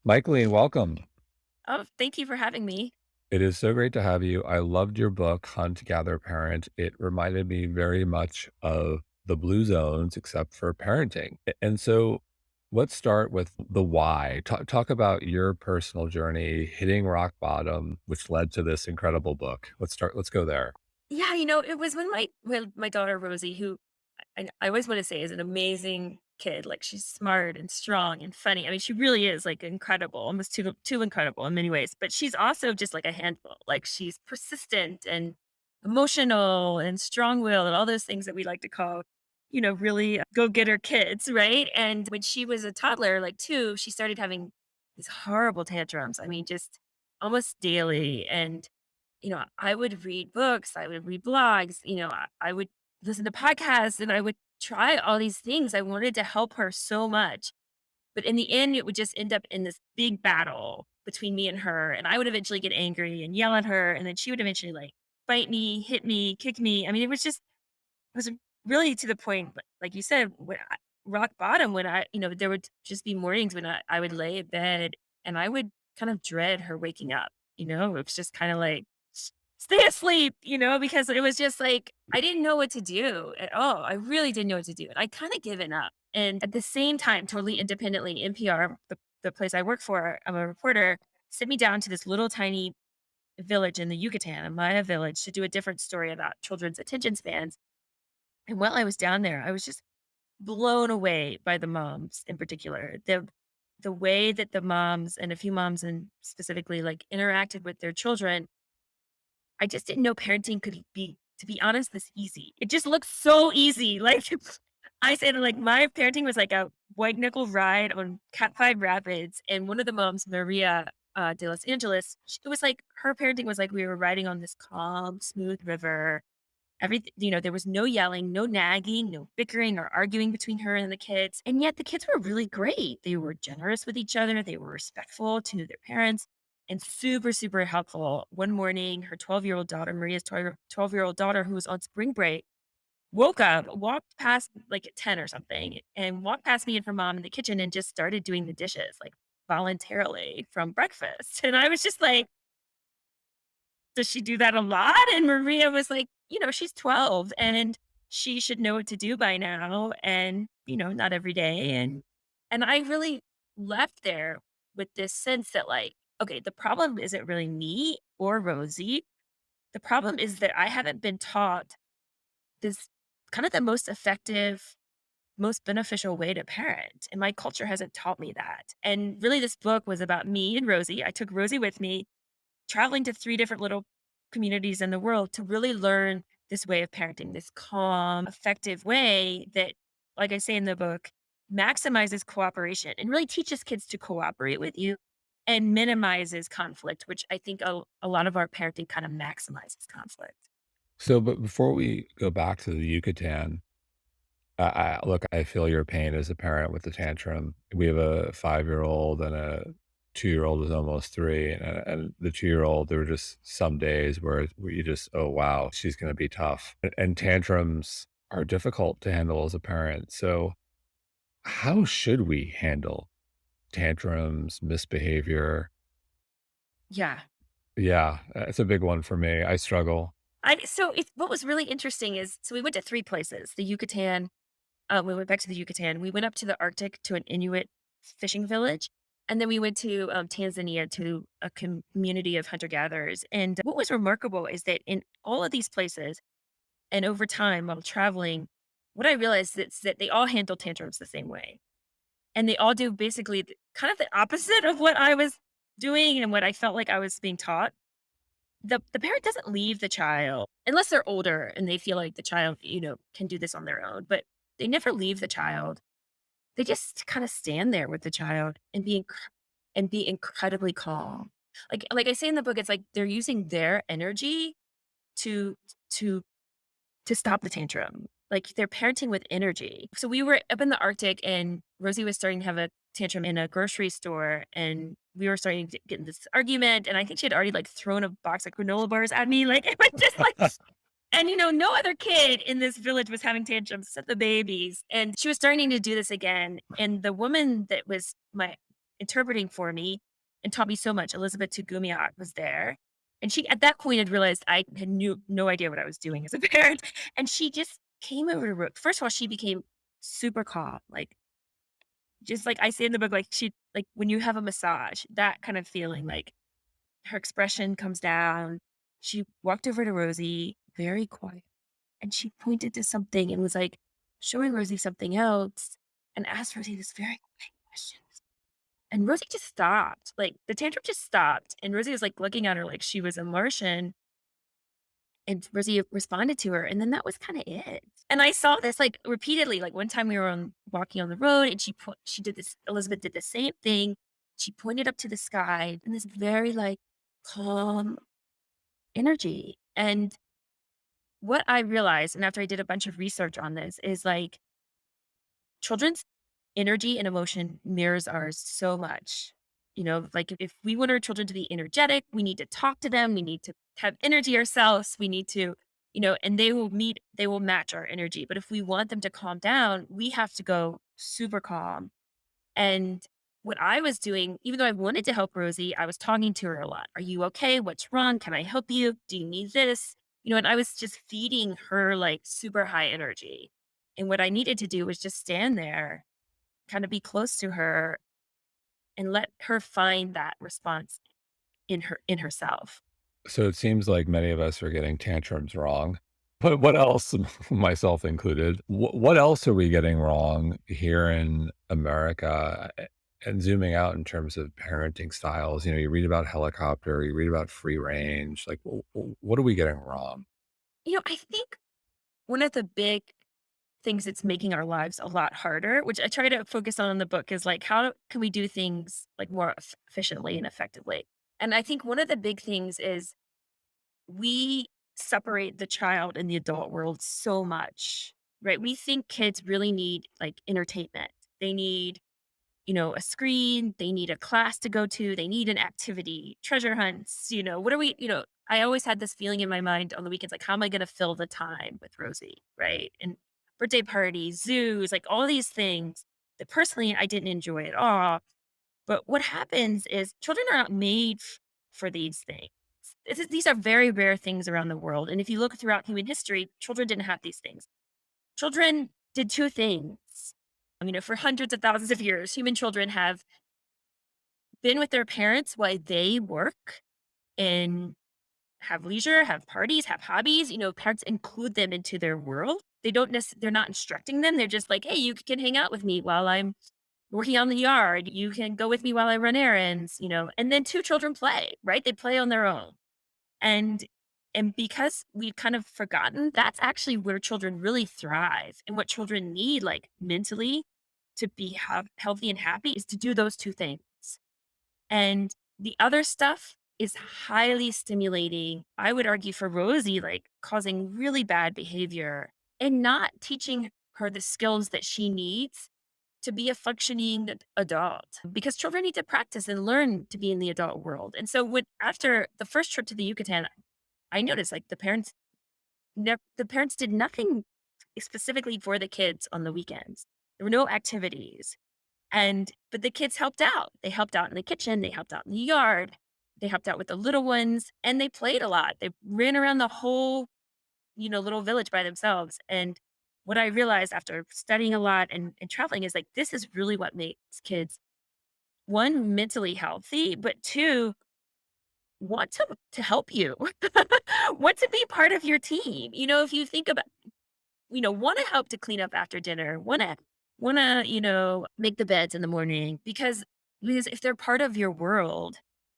Michaeleen, welcome. Oh, thank you for having me. It is so great to have you. I loved your book, Hunt, Gather, Parent. It reminded me very much of the Blue Zones, except for parenting. And so let's start with the why. Talk about your personal journey hitting rock bottom, which led to this incredible book. Let's go there. Yeah, it was when my daughter Rosie, who I always want to say is an amazing kid. Like she's smart and strong and funny. I mean, she really is like incredible, almost too incredible in many ways. But she's also just like a handful. Like she's persistent and emotional and strong-willed and all those things that we like to call, really go-getter kids, right? And when she was a toddler, like two, she started having these horrible tantrums. I mean, just almost daily. And I would read books, I would read blogs, I would listen to podcasts and I would try all these things. I wanted to help her so much. But in the end, it would just end up in this big battle between me and her. And I would eventually get angry and yell at her. And then she would eventually like bite me, hit me, kick me. I mean, it was really to the point, like you said, rock bottom when there would just be mornings when I would lay in bed and I would kind of dread her waking up. It was just kind of like, stay asleep, because it was just like, I didn't know what to do at all. I really didn't know what to do. And I kind of given up. And at the same time, totally independently, NPR, the place I work for, I'm a reporter, sent me down to this little tiny village in the Yucatan, a Maya village, to do a different story about children's attention spans. And while I was down there, I was just blown away by the moms in particular. The way that the moms and a few moms and specifically like interacted with their children, I just didn't know parenting could be, to be honest, this easy. It just looks so easy. Like I said, like my parenting was like a white knuckle ride on Cat 5 Rapids. And one of the moms, Maria de Los Angeles, it was like her parenting was like we were riding on this calm, smooth river. Everything, there was no yelling, no nagging, no bickering or arguing between her and the kids. And yet the kids were really great. They were generous with each other. They were respectful to their parents and super, super helpful. One morning, her 12-year-old daughter, Maria's 12-year-old daughter, who was on spring break, woke up, walked past like at 10 or something, and walked past me and her mom in the kitchen and just started doing the dishes like voluntarily from breakfast. And I was just like, does she do that a lot? And Maria was like, she's 12 and she should know what to do by now and, not every day. And I really left there with this sense that like, okay, the problem isn't really me or Rosie. The problem is that I haven't been taught this kind of the most effective, most beneficial way to parent. And my culture hasn't taught me that. And really this book was about me and Rosie. I took Rosie with me traveling to 3 different little communities in the world to really learn this way of parenting, this calm, effective way that, like I say in the book, maximizes cooperation and really teaches kids to cooperate with you and minimizes conflict, which I think a lot of our parenting kind of maximizes conflict. So, but before we go back to the Yucatan, look, I feel your pain as a parent with the tantrum. We have a 5-year-old and a 2-year-old who's almost 3, and the 2-year-old, there were just some days where you just, "Oh, wow, she's gonna be tough." And tantrums are difficult to handle as a parent. So, how should we handle tantrums, misbehavior? Yeah. Yeah, it's a big one for me. I struggle. What was really interesting is so we went to 3 places, the Yucatan. We went back to the Yucatan. We went up to the Arctic to an Inuit fishing village, and then we went to, Tanzania to a community of hunter-gatherers, and what was remarkable is that in all of these places and over time while traveling, what I realized is that they all handle tantrums the same way, and they all do basically kind of the opposite of what I was doing and what I felt like I was being taught. The parent doesn't leave the child unless they're older and they feel like the child, can do this on their own, but they never leave the child. They just kinda stand there with the child and be incredibly calm. Like I say in the book, it's like they're using their energy to to to stop the tantrum. Like, they're parenting with energy. So we were up in the Arctic, and Rosie was starting to have a tantrum in a grocery store, and we were starting to get in this argument, and I think she had already, like, thrown a box of granola bars at me, like, it was just like and, no other kid in this village was having tantrums except the babies, and she was starting to do this again, and the woman that was my interpreting for me and taught me so much. Elizabeth Tugumiak was there. And she, at that point, had realized I had no idea what I was doing as a parent. And she just came over to, first of all, she became super calm. Like, just like I say in the book, like she, like when you have a massage, that kind of feeling, like her expression comes down. She walked over to Rosie, very quiet, and she pointed to something and was like showing Rosie something else and asked Rosie this very quick question. And Rosie just stopped. Like the tantrum just stopped. And Rosie was like looking at her like she was a Martian. And Rosie responded to her. And then that was kind of it. And I saw this like repeatedly. Like one time we were walking on the road and she did this, Elizabeth did the same thing. She pointed up to the sky in this very like calm energy. And what I realized, and after I did a bunch of research on this, is like children's energy and emotion mirrors ours so much. You know, like if we want our children to be energetic, we need to talk to them. We need to have energy ourselves. We need to, and they will match our energy. But if we want them to calm down, we have to go super calm. And what I was doing, even though I wanted to help Rosie, I was talking to her a lot. Are you okay? What's wrong? Can I help you? Do you need this? And I was just feeding her like super high energy. And what I needed to do was just stand there, kind of be close to her and let her find that response in herself. So it seems like many of us are getting tantrums wrong. But what else, myself included, what else are we getting wrong here in America? And zooming out in terms of parenting styles, you read about helicopter, you read about free range. Like, what are we getting wrong? I think one of the big things that's making our lives a lot harder, which I try to focus on in the book, is like how can we do things like more efficiently and effectively? And I think one of the big things is we separate the child and the adult world so much, right? We think kids really need like entertainment. They need, a screen, they need a class to go to, they need an activity, treasure hunts, what are we, I always had this feeling in my mind on the weekends, like, how am I going to fill the time with Rosie? Right. And birthday parties, zoos, like all these things that personally I didn't enjoy at all. But what happens is children are not made for these things. These are very rare things around the world. And if you look throughout human history, children didn't have these things. Children did two things. For hundreds of thousands of years, human children have been with their parents while they work and have leisure, have parties, have hobbies. Parents include them into their world. They're not instructing them. They're just like, hey, you can hang out with me while I'm working on the yard. You can go with me while I run errands, and then two children play, right? They play on their own. And because we've kind of forgotten, that's actually where children really thrive and what children need, like mentally, to be healthy and happy is to do those two things. And the other stuff is highly stimulating. I would argue for Rosie, like causing really bad behavior and not teaching her the skills that she needs to be a functioning adult because children need to practice and learn to be in the adult world. And so after the first trip to the Yucatan, I noticed like the parents did nothing specifically for the kids on the weekends. There were no activities. But the kids helped out. They helped out in the kitchen, they helped out in the yard, they helped out with the little ones, and they played a lot. They ran around the whole, little village by themselves. And what I realized after studying a lot and traveling is like this is really what makes kids one mentally healthy, but two want to help you, want to be part of your team. If you think about wanna help to clean up after dinner, wanna, make the beds in the morning because if they're part of your world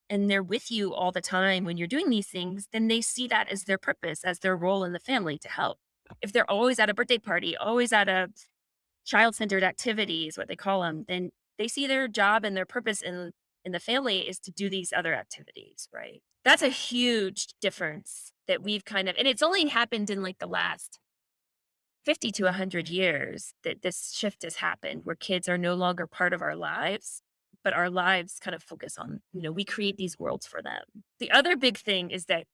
and they're with you all the time when you're doing these things, then they see that as their purpose, as their role in the family to help. If they're always at a birthday party, always at a child-centered activities, what they call them, then they see their job and their purpose in the family is to do these other activities, right? That's a huge difference that we've kind of and it's only happened in, like, the last 50 to 100 years that this shift has happened where kids are no longer part of our lives, but our lives kind of focus on, we create these worlds for them. The other big thing is that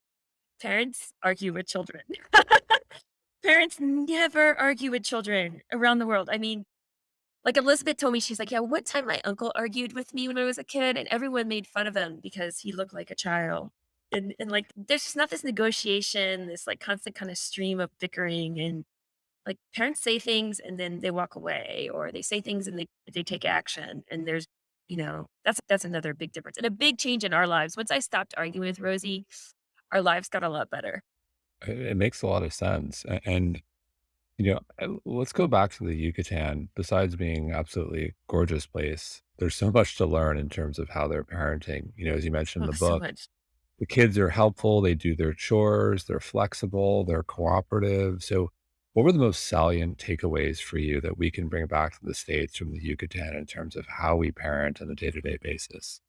parents argue with children. Parents never argue with children around the world. I mean, Like, Elizabeth told me, she's like, "Yeah, one time my uncle argued with me when I was a kid, and everyone made fun of him because he looked like a child." And, like, there's just not this negotiation, this, like, constant kinda stream of bickering, and, like, parents say things and then they walk away, or they say things and they take action, and there's that's another big difference, and a big change in our lives. Once I stopped arguing with Rosie, our lives got a lot better. It makes a lot of sense, and let's go back to the Yucatan. Besides being absolutely a gorgeous place, there's so much to learn in terms of how they're parenting. As you mentioned in Oh, the so book, much. the kids are helpful, they do their chores, they're flexible, they're cooperative. So, what were the most salient takeaways for you that we can bring back to the States from the Yucatan in terms of how we parent on a day-to-day basis?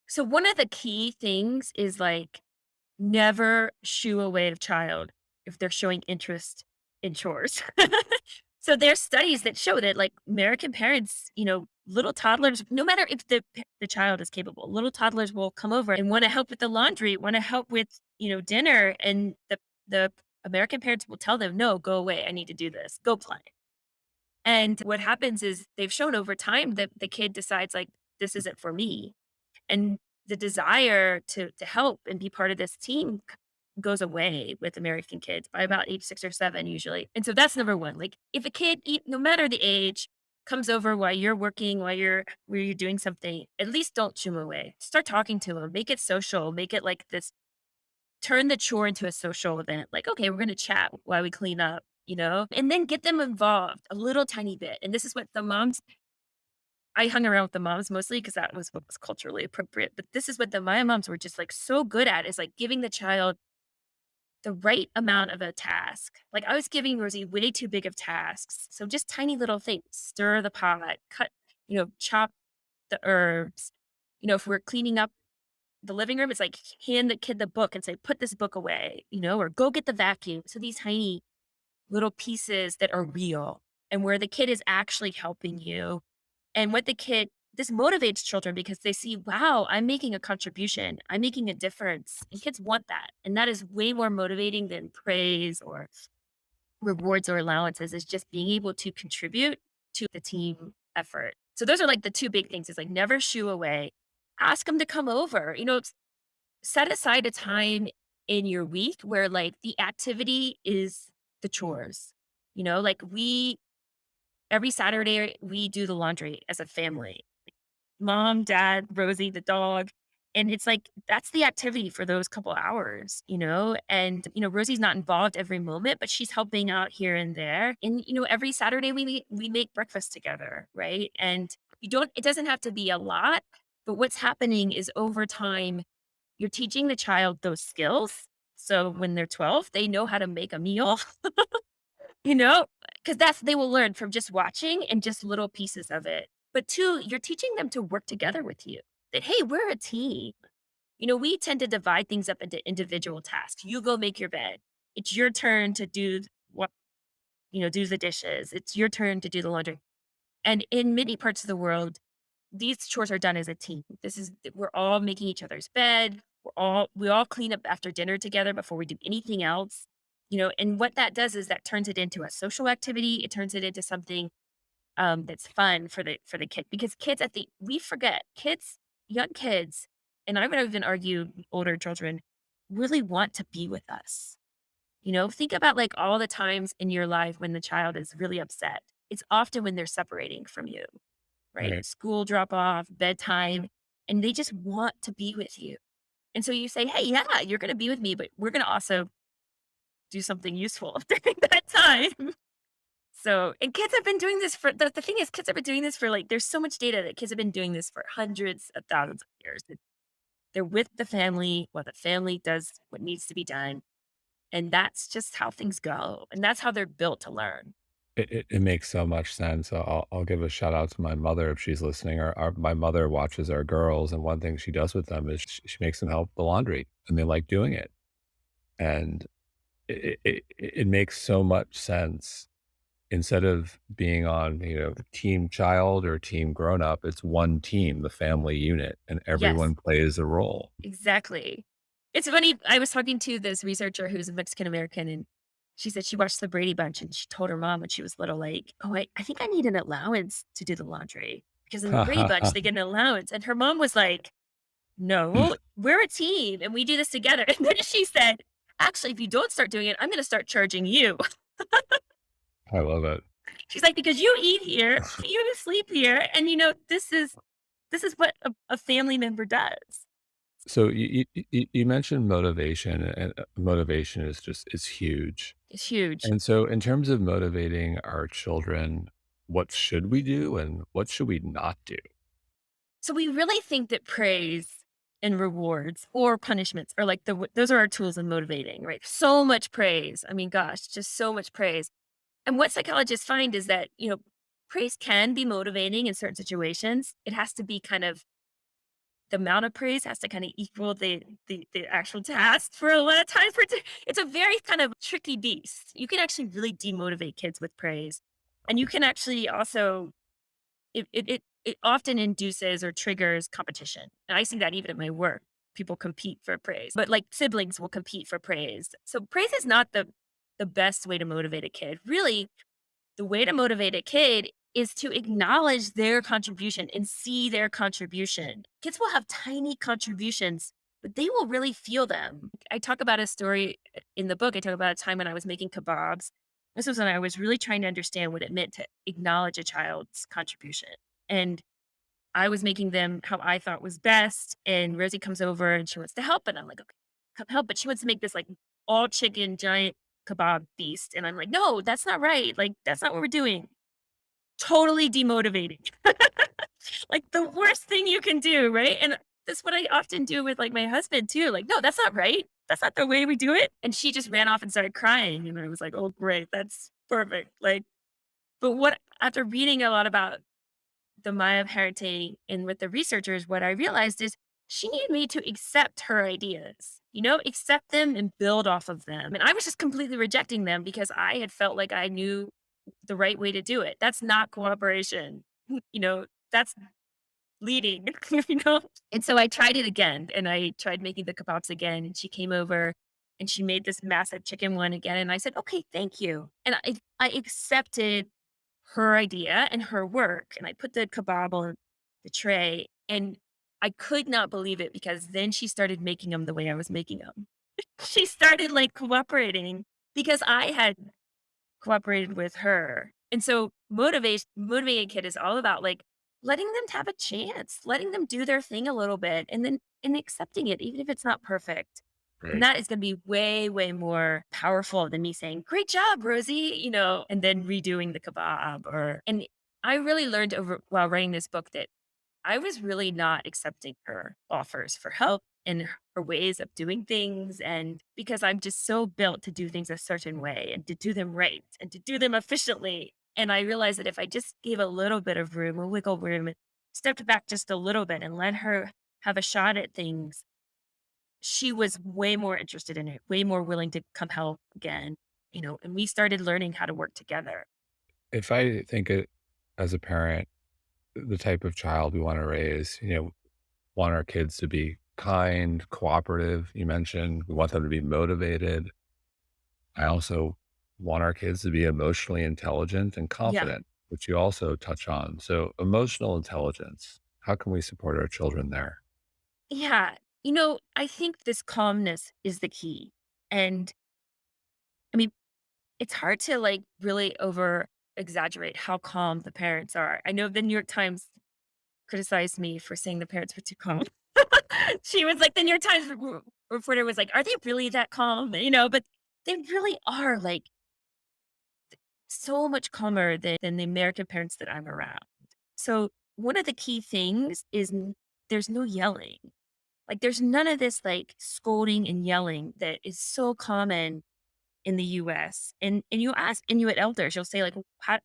So one of the key things is, like, never shoo away a child if they're showing interest in chores. So there's studies that show that, like, American parents, little toddlers, no matter if the child is capable, little toddlers will come over and wanna help with the laundry, wanna help with, dinner, and the American parents will tell them, "No, go away, I need to do this, go play." And what happens is they've shown over time that the kid decides, like, "This isn't for me." And the desire to help and be part of this team goes away with American kids by about age 6 or 7 usually. And so that's number 1. Like, if a kid, no matter the age, comes over while you're working, while you're doing something, at least don't shoo 'em away. Start talking to them, make it social, make it like this, turn the chore into a social event. Like, "Okay, we're gonna chat while we clean up," And then get them involved a little tiny bit. And this is what the moms I hung around with the moms mostly because that was what was culturally appropriate, but this is what my moms were just, like, so good at, is, like, giving the child the right amount of a task. Like, I was giving Rosie way too big of tasks, so just tiny little things: stir the pot, chop the herbs. If we're cleaning up the living room, it's like, hand the kid the book and say, "Put this book away," or "Go get the vacuum." So these tiny little pieces that are real and where the kid is actually helping you. And what the kid this motivates children because they see, "Wow, I'm making a contribution. I'm making a difference." And kids want that. And that is way more motivating than praise or rewards or allowances, is just being able to contribute to the team effort. So those are, like, the 2 big things, is, like, never shoo away. Ask them to come over. Set aside a time in your week where, like, the activity is the chores. Like, every Saturday, we do the laundry as a family. Mom, dad, Rosie, the dog, and it's like, that's the activity for those couple hours, And, Rosie's not involved every moment, but she's helping out here and there. And, every Saturday we make breakfast together, right? And it doesn't have to be a lot, but what's happening is over time, you're teaching the child those skills. So when they're 12, they know how to make a meal. You know, because they will learn from just watching and just little pieces of it. But 2, you're teaching them to work together with you. That, "Hey, we're a team." We tend to divide things up into individual tasks. You go make your bed. It's your turn to do the dishes. It's your turn to do the laundry. And in many parts of the world, these chores are done as a team. We're all making each other's bed. We all clean up after dinner together before we do anything else. And what that does is that turns it into a social activity. It turns it into something that's fun for the kid, because we forget young kids, and I would even argue older children really want to be with us. Think about, like, all the times in your life when the child is really upset. It's often when they're separating from you, right? Right. School drop off, bedtime, and they just want to be with you. And so you say, "Hey, yeah, you're going to be with me, but we're going to also do something useful during that time." So, and kids have been doing this the thing is, kids have been doing this for, like, there's so much data that kids have been doing this for hundreds of thousands of years. They're with the family while the family does what needs to be done. And that's just how things go. And that's how they're built to learn. It makes so much sense. I'll give a shout out to my mother if she's listening. My mother watches our girls, and one thing she does with them is she makes them help the laundry, and they like doing it. And it makes so much sense. Instead of being on, team child or team grown up, it's one team, the family unit, and Yes, everyone plays a role. exactly. It's funny. I was talking to this researcher who's a Mexican American, and She said she watched the Brady Bunch and she told her mom when she was little, like, "Oh, I think I need an allowance to do the laundry because in the Brady Bunch they get an allowance." And her mom was like, "No, we're a team and we do this together." And then she said, "Actually, if you don't start doing it, I'm going to start charging you." I love it. She's like, "Because you eat here, you sleep here, and this is what a family member does." So you mentioned motivation, and motivation is huge. It's huge. And so in terms of motivating our children, what should we do and what should we not do? So we really think that praise and rewards or punishments are like those are our tools in motivating, right? So much praise. I mean, gosh, just so much praise. And what psychologists find is that, praise can be motivating in certain situations. It has to be kind of the amount of praise has to kind of equal the actual task for a lot of times. It's a very kind of tricky beast. You can actually really demotivate kids with praise. And you can actually also it often induces or triggers competition. And I see that even at my work. People compete for praise, but like siblings will compete for praise. So praise is not the best way to motivate a kid. Really, the way to motivate a kid is to acknowledge their contribution and see their contribution. Kids will have tiny contributions, but they will really feel them. I talk about a story in the book. I talk about a time when I was making kebabs. This was when I was really trying to understand what it meant to acknowledge a child's contribution. And I was making them how I thought was best. And Rosie comes over and she wants to help. And I'm like, okay, come help. But she wants to make this like all chicken giant kebab feast. And I'm like, no, that's not right. Like, that's not what we're doing. Totally demotivating. Like the worst thing you can do, right? And that's what I often do with like my husband too. Like, no, that's not right. That's not the way we do it. And she just ran off and started crying. And I was like, oh, great. That's perfect. Like, but what, after reading a lot about the Maya parenting and with the researchers, what I realized is she needed me to accept her ideas, accept them and build off of them. And I was just completely rejecting them because I had felt like I knew the right way to do it. That's not cooperation. That's leading, you know? And so I tried it again and I tried making the kebabs again. And she came over and she made this massive chicken one again. And I said, okay, thank you. And I accepted her idea and her work. And I put the kebab on the tray and I could not believe it because then she started making them the way I was making them. She started like cooperating because I had cooperated with her. And so motivating a kid is all about like letting them have a chance, letting them do their thing a little bit and accepting it, even if it's not perfect. And Right. that is going to be way, way more powerful than me saying, great job, Rosie, and then redoing the kebab and I really learned over while writing this book that I was really not accepting her offers for help and her ways of doing things. And because I'm just so built to do things a certain way and to do them right and to do them efficiently. And I realized that if I just gave a little bit of room, a wiggle room, and stepped back just a little bit and let her have a shot at things, she was way more interested in it, way more willing to come help again, and we started learning how to work together. If I think it as a parent, the type of child we want to raise, want our kids to be kind, cooperative. You mentioned we want them to be motivated. I also want our kids to be emotionally intelligent and Yeah. confident, which you also touch on. So, emotional intelligence, how can we support our children there? Yeah. I think this calmness is the key. And I mean, it's hard to, like, really over exaggerate how calm the parents are. I know the New York Times criticized me for saying the parents were too calm. She was like the New York Times reporter was like, "Are they really that calm?" But they really are, like, so much calmer than the American parents that I'm around. So, one of the key things is there's no yelling. Like, there's none of this, like, scolding and yelling that is so common in the US. And you ask Inuit elders, you'll say like,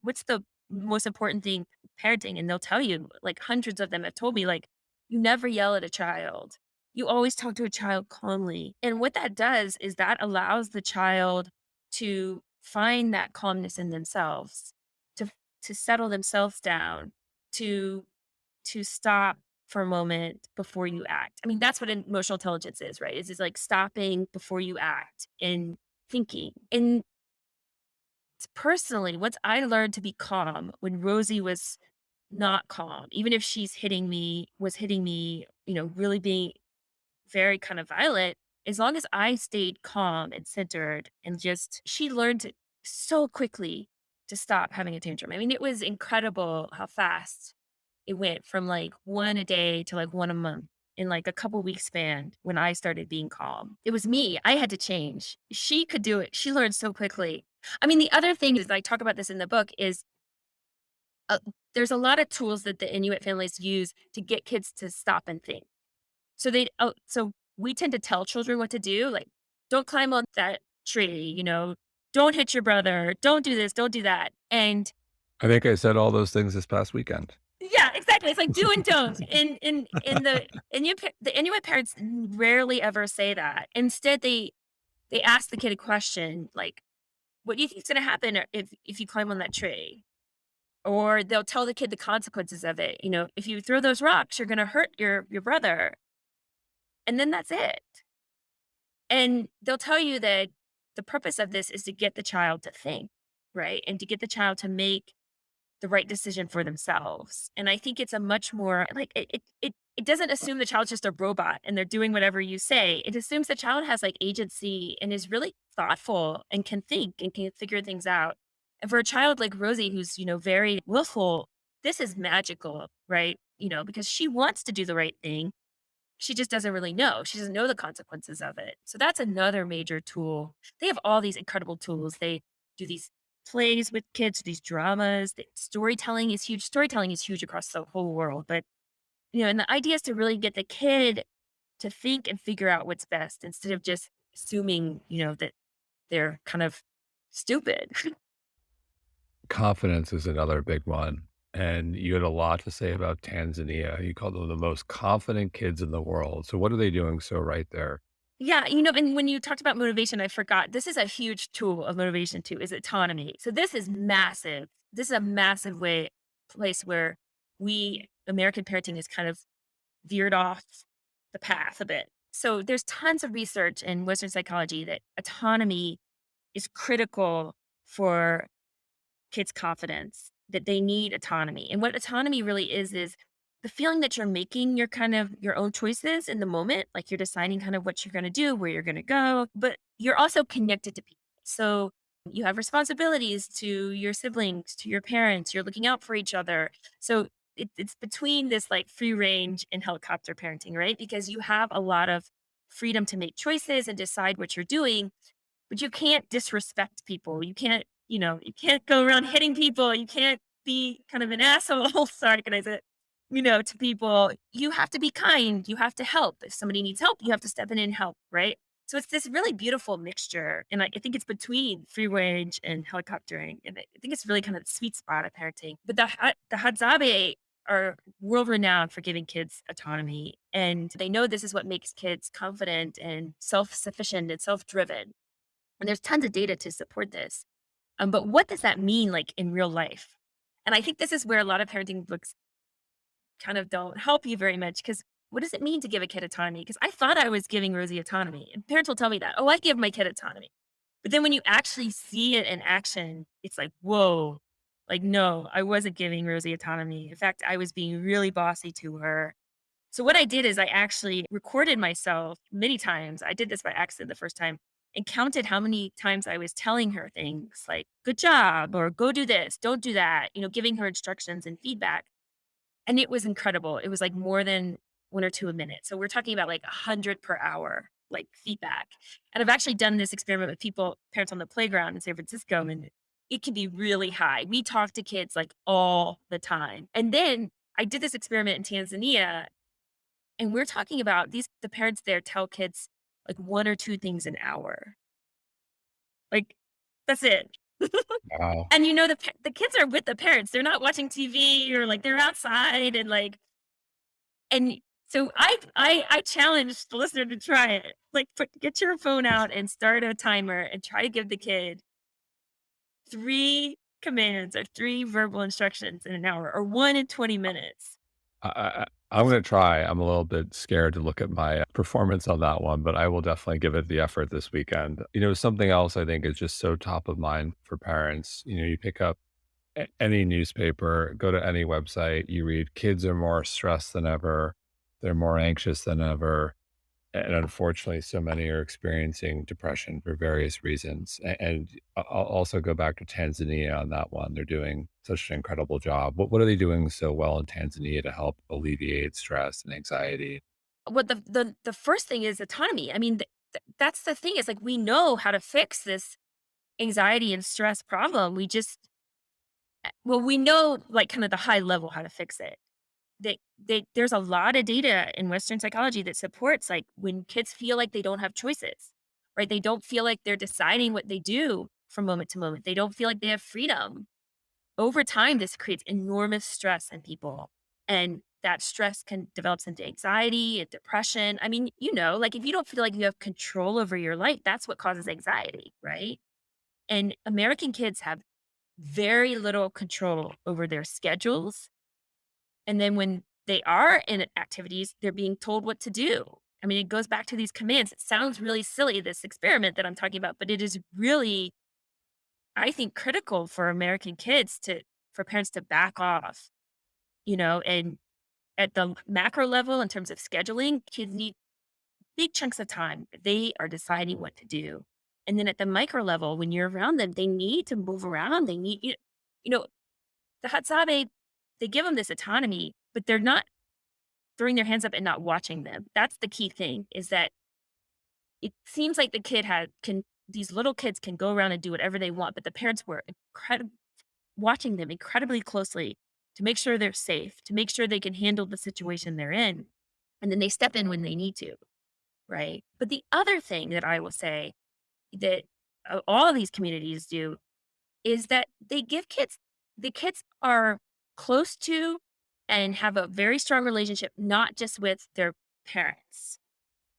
what's the most important thing parenting? And they'll tell you, like hundreds of them have told me, like, you never yell at a child. You always talk to a child calmly. And what that does is that allows the child to find that calmness in themselves, to to settle themselves down, to to stop for a moment before you act. I mean, that's what emotional intelligence is, right? Is like stopping before you act and thinking. And personally, once I learned to be calm when Rosie was not calm, even if she's hitting me, really being very kind of violent, as long as I stayed calm and centered and just she learned so quickly to stop having a tantrum. I mean, it was incredible how fast it went from like one a day to like one a month in like a couple weeks span when I started being calm. It was me. I had to change. She could do it. She learned so quickly. I mean, the other thing is I talk about this in the book is uh, there's a lot of tools that the Inuit families use to get kids to stop and think. So we tend to tell children what to do, like, "Don't climb on that tree," "Don't hit your brother, don't do this, don't do that." And I think I said all those things this past weekend. yeah, exactly, it's like do and don't. And the Inuit parents rarely ever say that. Instead, they ask the kid a question like, "What do you think is gonna happen if you climb on that tree?" Or they'll tell the kid the consequences of it, "If you throw those rocks, you're gonna hurt your brother." And then that's it. And they'll tell you that the purpose of this is to get the child to think, right? And to get the child to make the right decision for themselves. And I think it's a much more like it doesn't assume the child's just a robot and they're doing whatever you say. It assumes the child has like agency and is really thoughtful and can think and can figure things out. And for a child like Rosie, who's, very willful, this is magical, right? Because she wants to do the right thing, she just doesn't really know. She doesn't know the consequences of it. So that's another major tool. They have all these incredible tools. They do these plays with kids, these dramas. Storytelling is huge. Storytelling is huge across the whole world. But, and the idea is to really get the kid to think and figure out what's best instead of just assuming, that they're kind of stupid. Confidence is another big one, and you had a lot to say about Tanzania. You called them the most confident kids in the world. So what are they doing so right there? Yeah, and when you talked about motivation, I forgot. This is a huge tool of motivation too, is autonomy. So this is massive. This is a massive place where we American parenting is kind of veered off the path a bit. So there's tons of research in Western psychology that autonomy is critical for kids' confidence, that they need autonomy. And what autonomy really is the feeling that you're making your kind of your own choices in the moment, like you're deciding kind of what you're going to do, where you're going to go, but you're also connected to people. So you have responsibilities to your siblings, to your parents, you're looking out for each other. So it's between this like free range and helicopter parenting, right? Because you have a lot of freedom to make choices and decide what you're doing, but you can't disrespect people. You can't go around hitting people. You can't be kind of an asshole. Sorry, can I say it? To people. You have to be kind. You have to help. If somebody needs help, you have to step in and help, right? So it's this really beautiful mixture. And I think it's between free range and helicoptering. And I think it's really kind of the sweet spot of parenting. But the Hadzabe are world renowned for giving kids autonomy. And they know this is what makes kids confident and self sufficient and self driven. And there's tons of data to support this. But what does that mean like in real life? And I think this is where a lot of parenting books kind of don't help you very much because what does it mean to give a kid autonomy? Because I thought I was giving Rosie autonomy, and parents will tell me that, oh, I give my kid autonomy. But then when you actually see it in action, it's like, whoa, like, no, I wasn't giving Rosie autonomy. In fact, I was being really bossy to her. So what I did is I actually recorded myself many times. I did this by accident the first time and counted how many times I was telling her things like, good job, or go do this, don't do that, giving her instructions and feedback. And it was incredible. It was like more than 1 or 2 a minute. So we're talking about like 100 per hour, like feedback. And I've actually done this experiment with parents on the playground in San Francisco, and it can be really high. We talk to kids like all the time. And then I did this experiment in Tanzania, and we're talking about the parents there tell kids like 1 or 2 things an hour. Like, that's it. Wow. And the kids are with the parents. They're not watching TV or like they're outside and like and so I challenge the listener to try it. Like get your phone out and start a timer and try to give the kid 3 commands or 3 verbal instructions in an hour or 1 in 20 minutes. I I'm gonna try. I'm a little bit scared to look at my performance on that one, but I will definitely give it the effort this weekend. Something else I think is just so top of mind for parents. You pick up any newspaper, go to any website, you read kids are more stressed than ever, they're more anxious than ever. And unfortunately, so many are experiencing depression for various reasons. And I'll also go back to Tanzania on that one. They're doing such an incredible job. What are they doing so well in Tanzania to help alleviate stress and anxiety? What the first thing is autonomy. I mean, that's the thing is like we know how to fix this anxiety and stress problem. We just well, we know like kind of the high level how to fix it. There's a lot of data in Western psychology that supports like when kids feel like they don't have choices, right? They don't feel like they're deciding what they do from moment to moment. They don't feel like they have freedom. Over time, this creates enormous stress in people. And that stress can develops into anxiety and depression. I mean, like if you don't feel like you have control over your life, that's what causes anxiety, right? And American kids have very little control over their schedules. And then when they are in activities, they're being told what to do. I mean, it goes back to these commands. It sounds really silly, this experiment that I'm talking about, but it is really, I think, critical for American kids for parents to back off, and at the macro level, in terms of scheduling, kids need big chunks of time. They are deciding what to do. And then at the micro level, when you're around them, they need to move around. They need, you know, the Hatsabe, they give them this autonomy, but they're not throwing their hands up and not watching them. That's the key thing is that it seems like the kid these little kids can go around and do whatever they want, but the parents were watching them incredibly closely to make sure they're safe, to make sure they can handle the situation they're in. And then they step in when they need to, right? But the other thing that I will say that all of these communities do is that they give the kids are close to and have a very strong relationship, not just with their parents.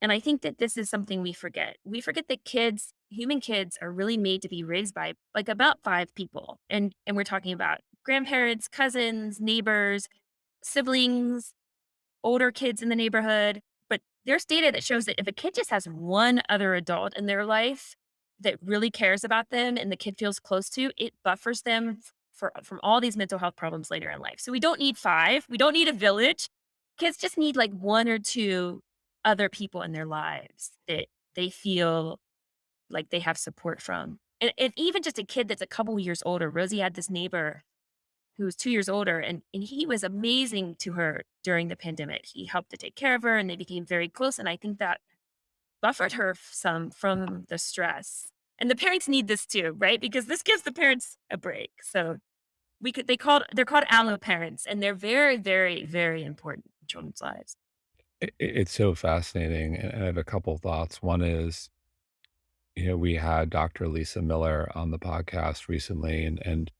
And I think that this is something we forget. We forget that human kids are really made to be raised by like about five people. And we're talking about grandparents, cousins, neighbors, siblings, older kids in the neighborhood. But there's data that shows that if a kid just has one other adult in their life that really cares about them and the kid feels close to, it buffers them from all these mental health problems later in life. So we don't need five. We don't need a village. Kids just need like one or two other people in their lives that they feel like they have support from. And even just a kid that's a couple years older. Rosie had this neighbor who was 2 years older, and he was amazing to her during the pandemic. He helped to take care of her, and they became very close, and I think that buffered her some from the stress. And the parents need this too, right? Because this gives the parents a break. So they're called allo parents, and they're very, very, very important in children's lives. It's so fascinating. And I have a couple thoughts. One is, we had Dr. Lisa Miller on the podcast recently, and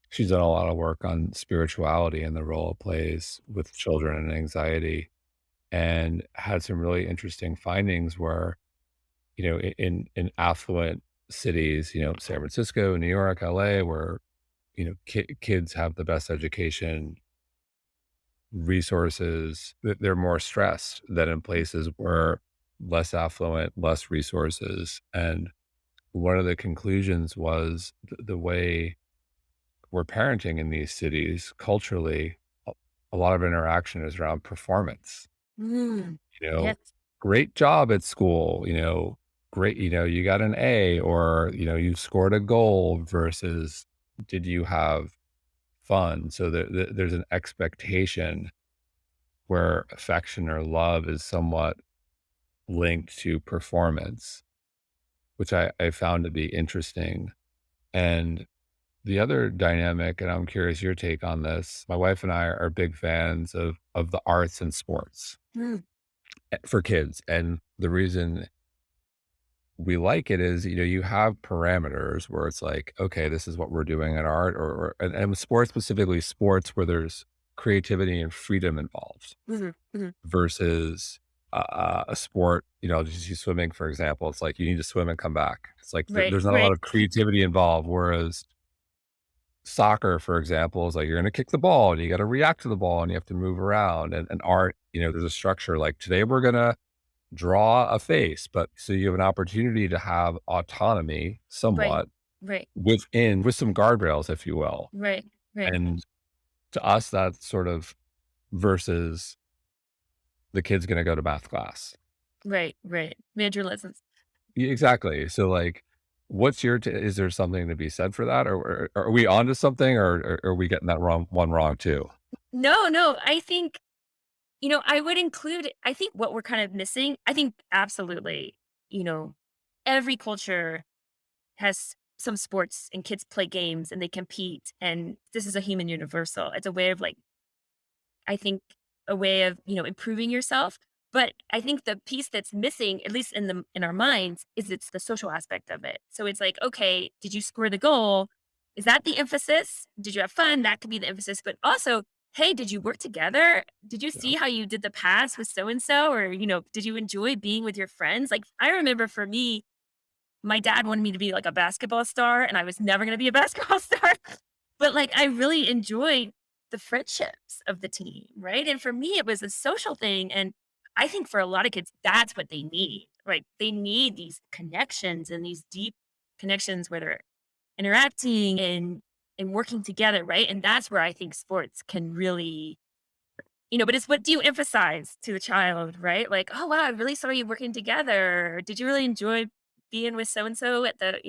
she's done a lot of work on spirituality and the role it plays with children and anxiety, and had some really interesting findings where, in affluent cities, San Francisco, New York, LA, where, kids have the best education, resources, they're more stressed than in places where less affluent, less resources. And one of the conclusions was the way we're parenting in these cities culturally, a lot of interaction is around performance. Mm, You know, yes. great job at school, great, you got an A, or, you scored a goal versus did you have fun? So there's an expectation where affection or love is somewhat linked to performance, which I found to be interesting. And the other dynamic, and I'm curious your take on this, my wife and I are big fans of the arts and sports Mm, for kids. And the reason we like it is, you have parameters where it's like, okay, this is what we're doing in art, and with sports, specifically sports where there's creativity and freedom involved mhm, mhm. versus a sport, just use swimming, for example. It's like you need to swim and come back. It's like Right, there's not a lot right. of creativity involved. Whereas soccer, for example, is like you're gonna kick the ball and you gotta react to the ball and you have to move around. And art, there's a structure like today we're gonna draw a face, but so you have an opportunity to have autonomy Right. somewhat Right. with some guardrails, if you will. Right. Right. And to us, that's sort of versus the kid's gonna go to math class. Right. Right. Major lessons. Exactly. So, like, what's your is there something to be said for that? Or are we onto something, or are we getting that wrong too? No, no, I think, I would include I think what we're kind of missing, I think absolutely, you know, every culture has some sports and kids play games and they compete, and this is a human universal. It's a way of like I think a way of, improving yourself. But I think the piece that's missing, at least in our minds, is it's the social aspect of it. So it's like, okay, did you score the goal? Is that the emphasis? Did you have fun? That could be the emphasis. But also, hey, did you work together? Did you Yeah. see how you did the pass with so and so? Or, did you enjoy being with your friends? Like I remember for me, my dad wanted me to be like a basketball star, and I was never gonna be a basketball star. But like I really enjoyed the friendships of the team, right? And for me, it was a social thing. And I think for a lot of kids, that's what they need. Right. They need these connections and these deep connections where they're interacting and working together, right? And that's where I think sports can really, but it's what do you emphasize to the child, right? Like, oh wow, I really saw you working together. Did you really enjoy being with so and so at the.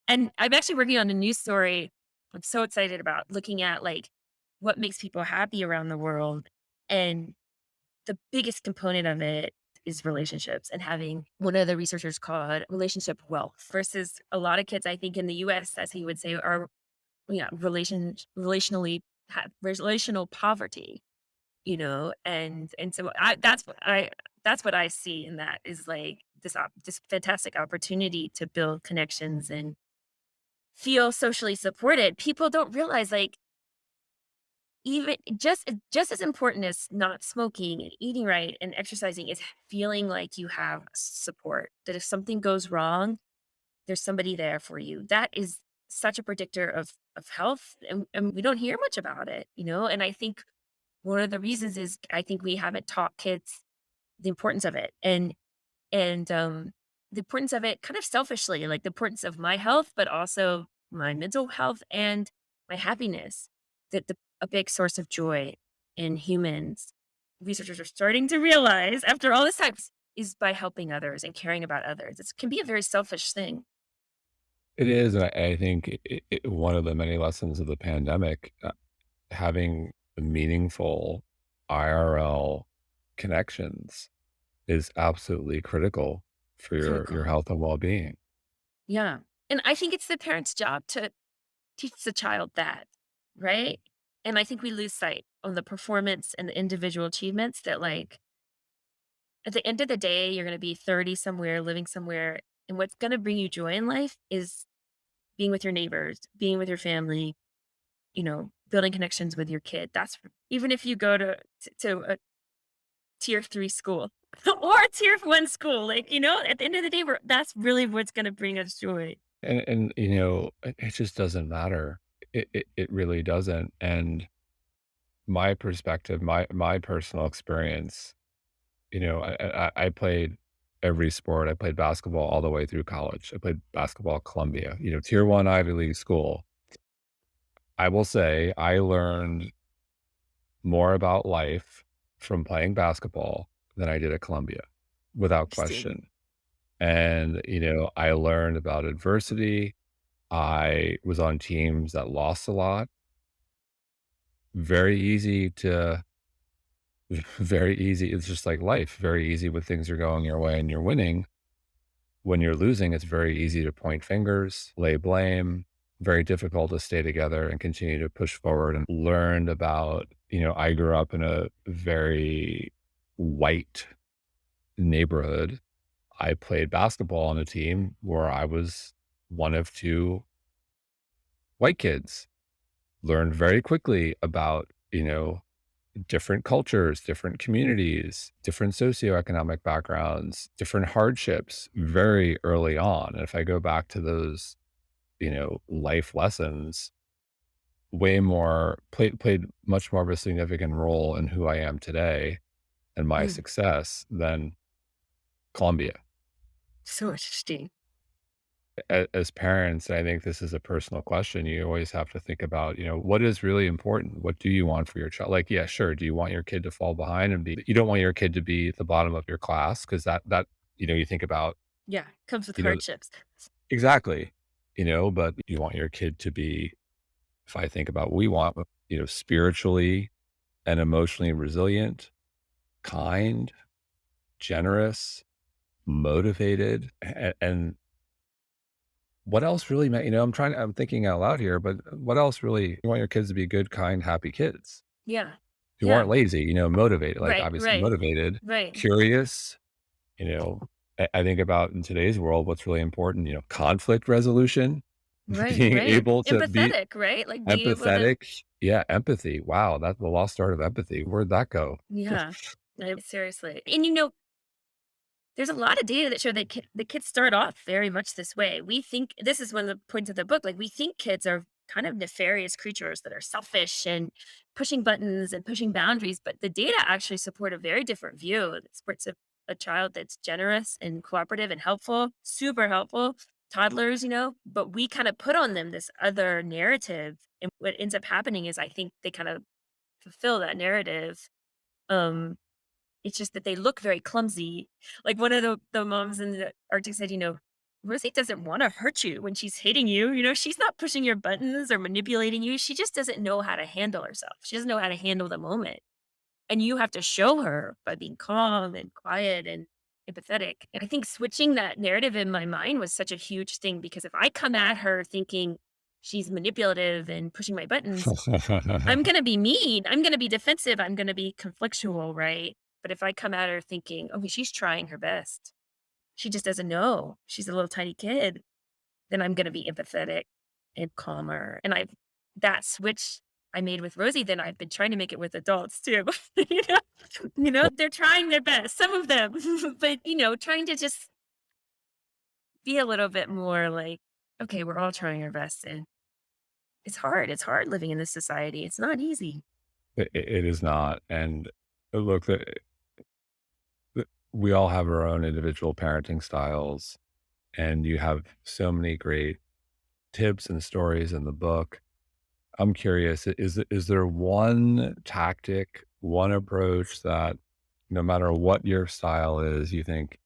And I'm actually working on a news story I'm so excited about looking at like what makes people happy around the world. And the biggest component of it is relationships and having one of the researchers called relationship wealth versus a lot of kids, I think in the US, as he would say, are relational poverty, and so that's what I see in that is like this fantastic opportunity to build connections and feel socially supported. People don't realize, like, even just as important as not smoking and eating right and exercising is feeling like you have support, that if something goes wrong, there's somebody there for you. That is such a predictor of health, and we don't hear much about it, and I think one of the reasons is I think we haven't taught kids the importance of it, and the importance of it kind of selfishly, like the importance of my health, but also my mental health and my happiness. That a big source of joy in humans, researchers are starting to realize after all this time, is by helping others and caring about others. It can be a very selfish thing. It is, and I think one of the many lessons of the pandemic, having meaningful IRL connections is absolutely critical for your Critical. health and well-being. Yeah. And I think it's the parent's job to teach the child that, right? And I think we lose sight on the performance and the individual achievements that, like, at the end of the day, you're going to be 30 somewhere, living somewhere. And what's going to bring you joy in life is being with your neighbors, being with your family, building connections with your kid. Even if you go to a tier 3 school or a tier 1 school, like, at the end of the day, that's really what's going to bring us joy. And it just doesn't matter. It really doesn't. And my perspective, my personal experience, I played every sport. I played basketball all the way through college. I played basketball at Columbia, tier 1 Ivy League school. I will say I learned more about life from playing basketball than I did at Columbia, without Interesting. question. And, I learned about adversity. I was on teams that lost a lot. Very easy to very easy. It's just like life. Very easy when things are going your way and you're winning. When you're losing, it's very easy to point fingers, lay blame, very difficult to stay together and continue to push forward. And learned about, I grew up in a very white neighborhood. I played basketball on a team where I was one of two white kids. Learned very quickly about, different cultures, different communities, different socioeconomic backgrounds, different hardships very early on. And if I go back to those, life lessons, way more played much more of a significant role in who I am today and my Mm, success than Columbia. so interesting. As parents, I think this is a personal question. You always have to think about, what is really important? What do you want for your child? Like, yeah, sure. Do you want your kid to fall behind and you don't want your kid to be at the bottom of your class? Cause you think about, Yeah, comes with you know, hardships. exactly, but you want your kid to be, if I think about what we want, spiritually and emotionally resilient, kind, generous, motivated, and what else really I'm thinking out loud here, but what else really you want your kids to be good, kind, happy kids Yeah. who Yeah. aren't lazy, motivated, like, Right, obviously right, motivated, right, curious, you know, I think about in today's world, what's really important, conflict resolution, right, being right. able to be Empathetic, right? Like being able to empathetic. Yeah, empathy. Wow, that's the lost art of empathy. Where'd that go? yeah. Seriously. And there's a lot of data that show that the kids start off very much this way. We think this is one of the points of the book. Like we think kids are kind of nefarious creatures that are selfish and pushing buttons and pushing boundaries, but the data actually support a very different view. It supports a child that's generous and cooperative and helpful, super helpful. Toddlers, but we kind of put on them this other narrative. And what ends up happening is I think they kind of fulfill that narrative. Um, it's just that they look very clumsy. Like one of the moms in the Arctic said, "Rosie doesn't wanna hurt you when she's hitting you, she's not pushing your buttons or manipulating you, she just doesn't know how to handle herself. She doesn't know how to handle the moment, and you have to show her by being calm and quiet and empathetic." And I think switching that narrative in my mind was such a huge thing because if I come at her thinking she's manipulative and pushing my buttons, I'm gonna be mean, I'm gonna be defensive, I'm gonna be conflictual, right? But if I come at her thinking, "Oh, she's trying her best. She just doesn't know. She's a little tiny kid," then I'm gonna be empathetic and calmer. And that switch I made with Rosie, then I've been trying to make it with adults too. You know? They're trying their best, some of them, but, trying to just be a little bit more like, "Okay, we're all trying our best," and it's hard. It's hard living in this society. It's not easy. It is not, and look, we all have our own individual parenting styles, and you have so many great tips and stories in the book. I'm curious, is there one tactic, one approach that no matter what your style is, you think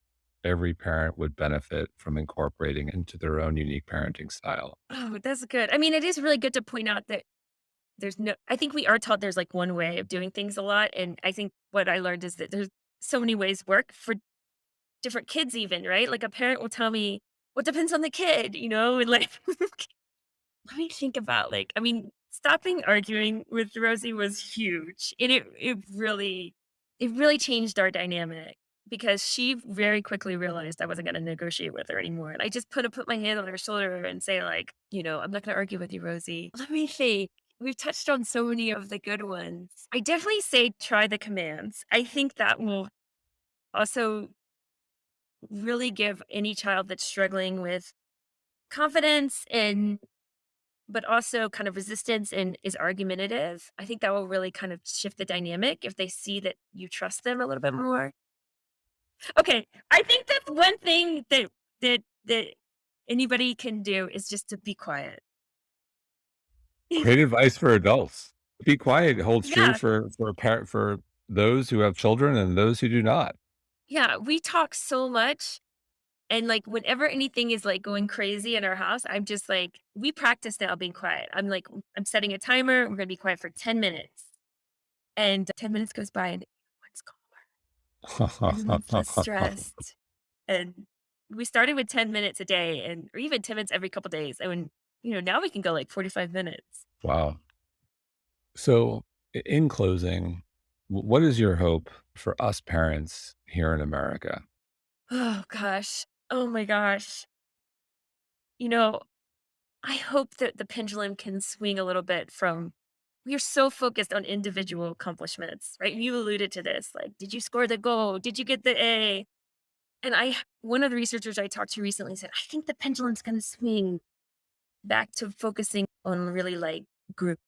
every parent would benefit from incorporating into their own unique parenting style? Oh, that's good. I mean, it is really good to point out that I think we are taught there's like one way of doing things a lot. And I think what I learned is that there's so many ways work for different kids, even, right? Like a parent will tell me, well, it depends on the kid, and like, let me think about I mean, stopping arguing with Rosie was huge. And it really changed our dynamic because she very quickly realized I wasn't going to negotiate with her anymore. And I just put my hand on her shoulder and say, like, I'm not going to argue with you, Rosie. Let me think. We've touched on so many of the good ones. I definitely say try the commands. I think that will also really give any child that's struggling with confidence and but also kind of resistance and is argumentative. I think that will really kind of shift the dynamic if they see that you trust them a little bit more. Okay, I think that's one thing that anybody can do is just to be quiet. Great advice for adults. Be quiet holds true Yeah, for a parent for those who have children and those who do not. yeah, we talk so much, and, like, whenever anything is, like, going crazy in our house, I'm just like we practice now being quiet. I'm setting a timer, we're gonna be quiet for 10 minutes, and 10 minutes goes by and everyone's calm. Everyone's less stressed, and we started with 10 minutes a day or even 10 minutes every couple days, and now we can go, like, 45 minutes. Wow. So, in closing, what is your hope for us parents here in America? Oh gosh. Oh my gosh. You know, I hope that the pendulum can swing a little bit from we are so focused on individual accomplishments, right? You alluded to this, like, did you score the goal? Did you get the A? And one of the researchers I talked to recently said, I think the pendulum's gonna swing back to focusing on really like group.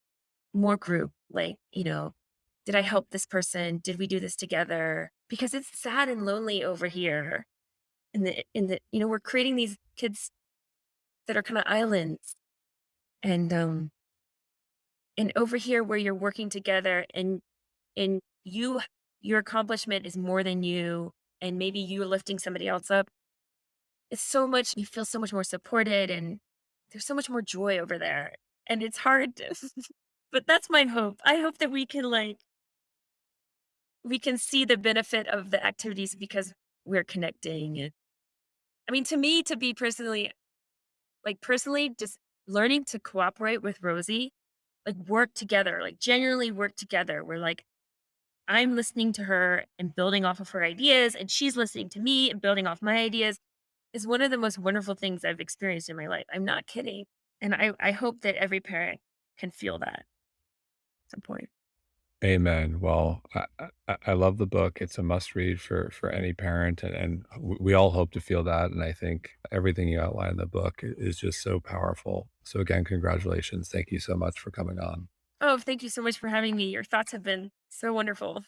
more group, like, did I help this person? Did we do this together? Because it's sad and lonely over here we're creating these kids that are kind of islands. And over here where you're working together and your accomplishment is more than you, and maybe you're lifting somebody else up. It's so much you feel so much more supported, and there's so much more joy over there. And it's hard to but that's my hope. I hope that we can see the benefit of the activities because we're connecting. And I mean, to me, to be personally, just learning to cooperate with Rosie, like work together, like genuinely work together. We're like, I'm listening to her and building off of her ideas, and she's listening to me and building off my ideas is one of the most wonderful things I've experienced in my life. I'm not kidding. And I hope that every parent can feel that at some point. Amen. Well, I love the book. It's a must read for any parent, and we all hope to feel that. And I think everything you outline in the book is just so powerful. So again, congratulations. Thank you so much for coming on. Oh, thank you so much for having me. Your thoughts have been so wonderful.